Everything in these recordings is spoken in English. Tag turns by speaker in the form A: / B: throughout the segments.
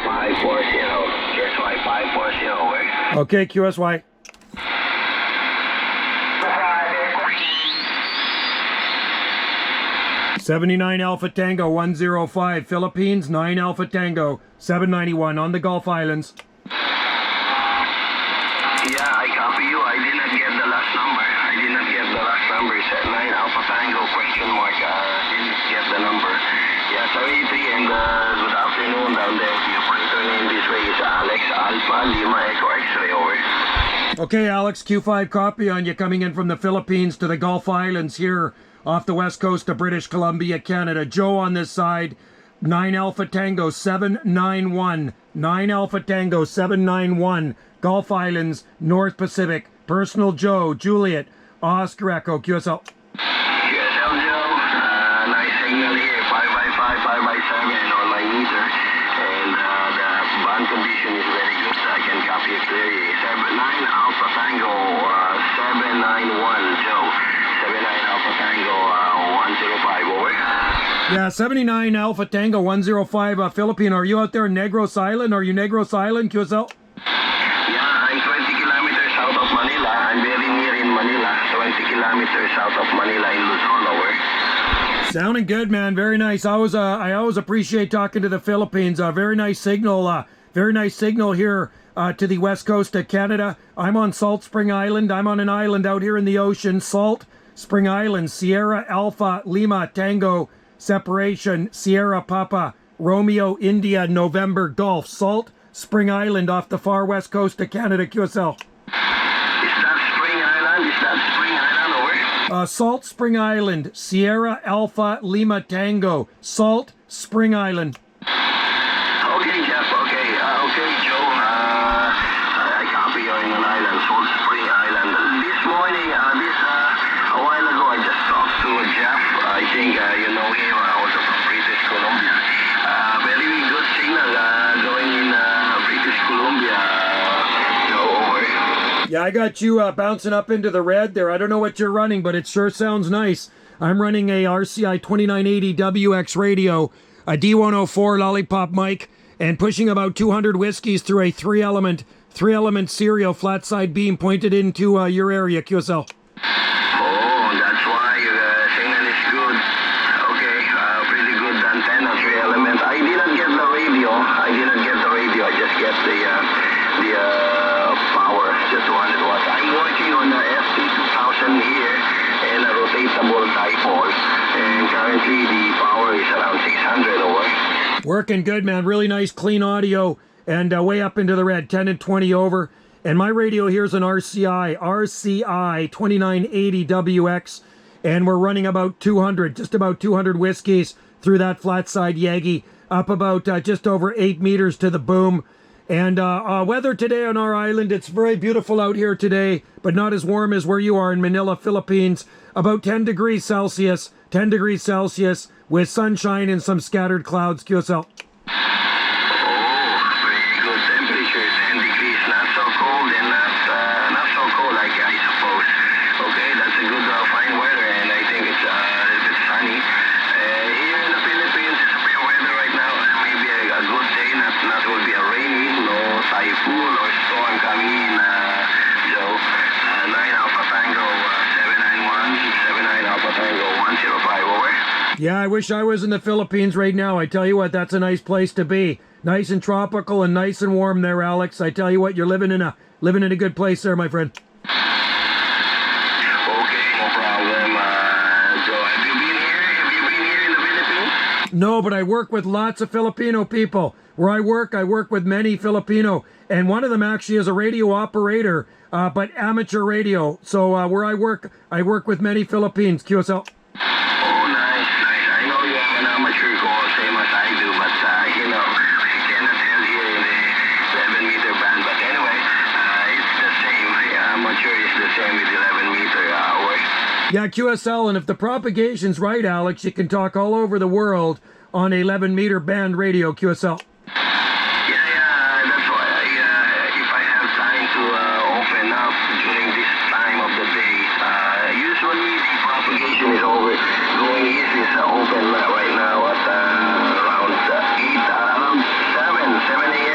A: QSY 540, over.
B: Okay, QSY. '79 Alpha Tango 105, Philippines, 9 Alpha Tango 791 on the Gulf Islands.
A: Yeah, I copy you. I did not get the last number. It's at 9 Alpha Tango, question mark. Didn't get the number. Yeah, 73, and good afternoon down there. The operator name this way is Alex Alpha Lima Echo X-ray, over.
B: Okay, Alex, Q5 copy on you coming in from the Philippines to the Gulf Islands here off the west coast of British Columbia, Canada. Joe on this side, 9 Alpha Tango 791. 9 Alpha Tango 791, Gulf Islands, North Pacific. Personal Joe, Juliet, Oscar Echo, QSL.
A: QSL Joe, nice signal here, 5x5, 5x7 on my meter. And the band condition is very good. I can copy it clearly. 9 Alpha Tango 791, Joe. 79 Alpha Tango 105, over.
B: Yeah, 79 Alpha Tango 105, Philippine. Are you out there in Negros Island? Are you Negros Island, QSL?
A: Yeah, I'm 20 kilometers south of Manila. I'm very near in Manila. 20 kilometers south of Manila in Luzon, over.
B: Sounding good, man. Very nice. I always appreciate talking to the Philippines. Very nice signal. Very nice signal here to the west coast of Canada. I'm on Salt Spring Island. I'm on an island out here in the ocean. Salt Spring Island. Sierra Alpha Lima Tango separation. Sierra Papa Romeo India November Golf. Salt Spring Island off the far west coast of Canada, QSL.
A: Is that Spring Island, over?
B: Salt Spring Island, Sierra Alpha Lima Tango, Salt Spring Island.
A: Okay, Jeff, okay, Joe, I copy you in an island, Salt Spring Island. This morning, a while ago, I just talked to Jeff. I think you know him, also from British Columbia. Very good signal going in British Columbia, Joe, over.
B: Yeah, I got you bouncing up into the red there. I don't know what you're running, but it sure sounds nice. I'm running a RCI 2980 WX radio, a D104 lollipop mic, and pushing about 200 whiskeys through a three-element serial flat side beam pointed into your area, QSL.
A: Oh, that's why signal is good. Okay, pretty good antenna, 3-element. I didn't get the radio. I just get the power, just 200 watts. I'm working on the FT2000 here and a rotatable dipole. And currently the power is around 600, over.
B: Working good, man. Really nice, clean audio, and way up into the red, 10 and 20 over. And my radio here is an RCI 2980 WX, and we're running about 200, just about 200 whiskeys through that flat side Yagi, up about just over 8 meters to the boom. And weather today on our island, it's very beautiful out here today, but not as warm as where you are in Manila, Philippines. About 10 degrees Celsius, with sunshine and some scattered clouds, QSL.
A: Oh, very good temperature, 10 degrees, not so cold and not so cold, I suppose. Okay, that's a good fine weather, and I think it's a little bit sunny. Here in the Philippines, it's a fair weather right now. Maybe a good day, not will be a rainy, no typhoon or storm coming in. So, 9 Alpha Tango 791, 79 Alpha Tango 105, over.
B: Yeah, I wish I was in the Philippines right now. I tell you what, that's a nice place to be. Nice and tropical and nice and warm there, Alex. I tell you what, you're living in a good place there, my friend.
A: Okay, no problem. So have you been here in the Philippines?
B: No, but I work with lots of Filipino people. Where I work with many Filipino. And one of them actually is a radio operator, but amateur radio. So where I work with many Philippines, QSL.
A: Oh, nice. I know you have an amateur call, same as I do, but you know, we cannot tell here in the 11-meter band. But anyway, it's the same. Amateur is the same with 11-meter hour.
B: Yeah, QSL, and if the propagation's right, Alex, you can talk all over the world on 11-meter band radio, QSL.
A: Yeah, that's why if I have time to open up during this time of the day, usually the propagation is over. Going east is open right now at around 7 a.m.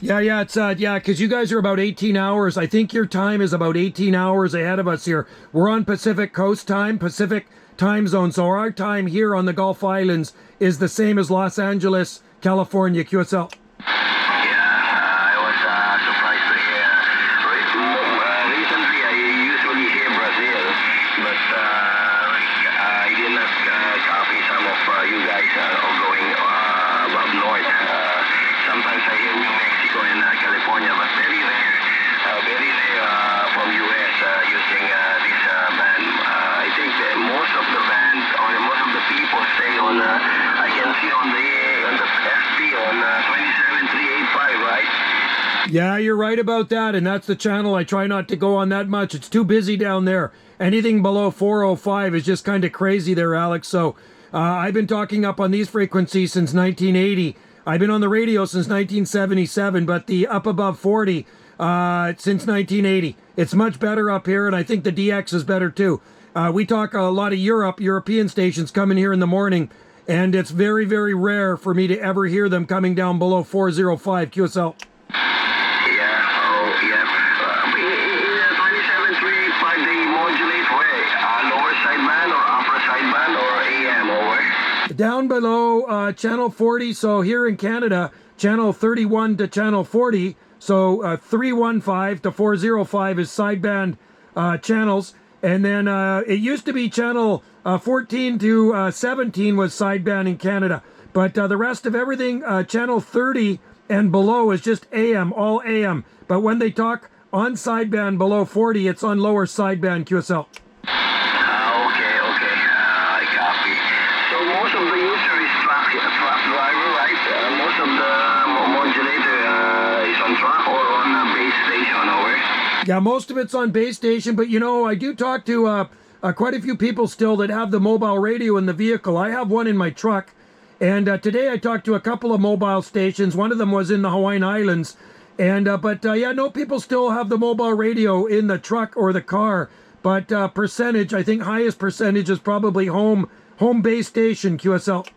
B: Yeah, it's yeah, because you guys are about 18 hours. I think your time is about 18 hours ahead of us here. We're on Pacific Coast time, Pacific time zone. So our time here on the Gulf Islands is the same as Los Angeles, California, QSL.
A: I was surprised to hear. Recently, I usually hear Brazil, but I did not copy some of you guys going up north. Sometimes I hear New Mexico and California, but very rare from US using this band. I think that most of the bands or most of the people stay on. I can see on the FB on 27385, right?
B: Yeah, you're right about that, and that's the channel I try not to go on that much. It's too busy down there. Anything below 405 is just kind of crazy there, Alex. So I've been talking up on these frequencies since 1980. I've been on the radio since 1977, but the up above 40 since 1980. It's much better up here, and I think the DX is better too. We talk a lot of European stations coming here in the morning, and it's very, very rare for me to ever hear them coming down below 405 QSL. Down below channel 40, so here in Canada, channel 31 to channel 40, so 315 to 405 is sideband channels, and then it used to be channel 14 to 17 was sideband in Canada, but the rest of everything, channel 30 and below is just AM, all AM, but when they talk on sideband below 40, it's on lower sideband QSL. Yeah, most of it's on base station, but you know, I do talk to quite a few people still that have the mobile radio in the vehicle. I have one in my truck, and today I talked to a couple of mobile stations. One of them was in the Hawaiian Islands, and but yeah, no, people still have the mobile radio in the truck or the car, but percentage, I think highest percentage is probably home base station QSL.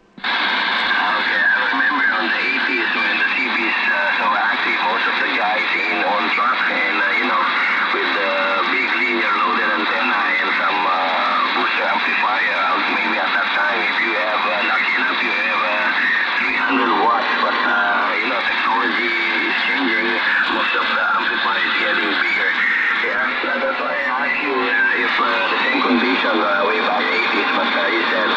A: Way back 80s, but you said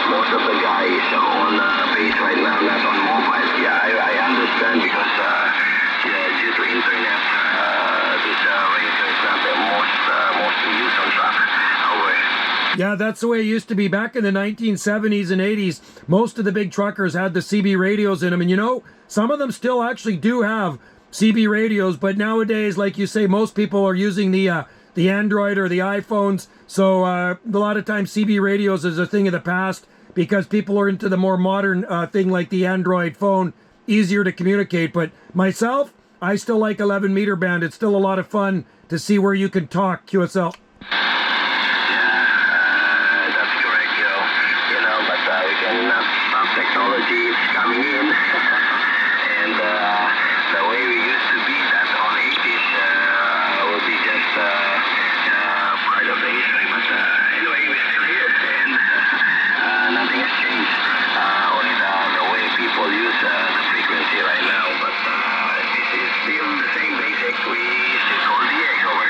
A: most of the guys on base right now, not on mobile. Yeah, I understand because due to internet, this radio is not the most used on truck.
B: Yeah, that's the way it used to be back in the 1970s and 80s. Most of the big truckers had the CB radios in them, and you know, some of them still actually do have CB radios, but nowadays, like you say, most people are using the Android or the iPhones. So a lot of times CB radios is a thing of the past because people are into the more modern thing like the Android phone, easier to communicate. But myself, I still like 11 meter band. It's still a lot of fun to see where you can talk QSL.
A: That's correct, you know, but we cannot stop technology. It's coming in. And the way we used to be that on 80s will be just part of the history, but anyway, we're still here, and nothing has changed. Only the way people use the frequency right now, but this is still the same basic. We still call DX over.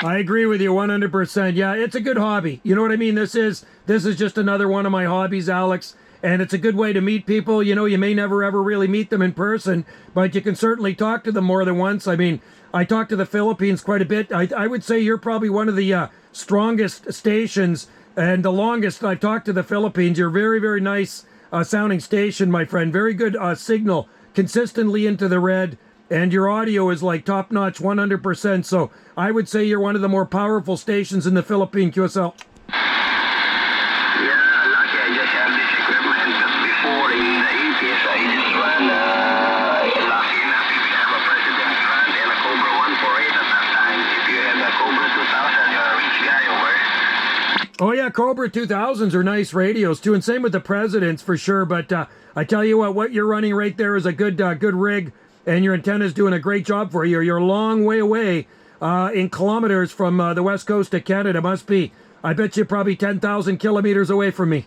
B: I agree with you 100%. Yeah, it's a good hobby. You know what I mean? This is just another one of my hobbies, Alex. And it's a good way to meet people. You know, you may never ever really meet them in person, but you can certainly talk to them more than once. I mean, I talk to the Philippines quite a bit. I would say you're probably one of the strongest stations and the longest I've talked to the Philippines. You're very, very nice sounding station, my friend. Very good signal, consistently into the red, and your audio is like top notch 100%. So I would say you're one of the more powerful stations in the Philippine QSL. Oh yeah, Cobra 2000s are nice radios too, and same with the Presidents for sure. But I tell you what you're running right there is a good rig and your antenna's doing a great job for you. You're a long way away in kilometers from the west coast of Canada. Must be, I bet you, probably 10,000 kilometers away from me.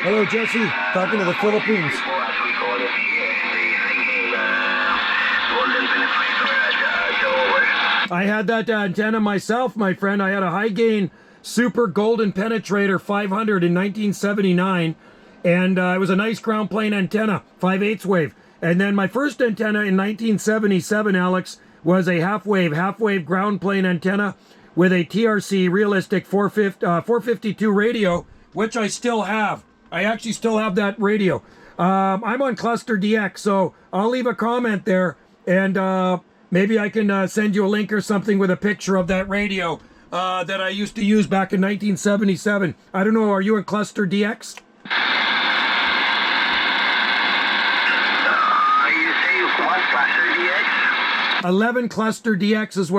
B: Hello, Jesse. Talking to the Philippines. I had that antenna myself, my friend. I had a high gain Super Golden Penetrator 500 in 1979, and it was a nice ground plane antenna, 5/8 wave. And then my first antenna in 1977, Alex, was a half wave ground plane antenna with a TRC realistic 452 radio, which I still have. I actually still have that radio. I'm on Cluster DX, so I'll leave a comment there, and maybe I can send you a link or something with a picture of that radio that I used to use back in 1977. I don't know, are you in Cluster DX? You say what, Cluster DX? 11 Cluster DX is where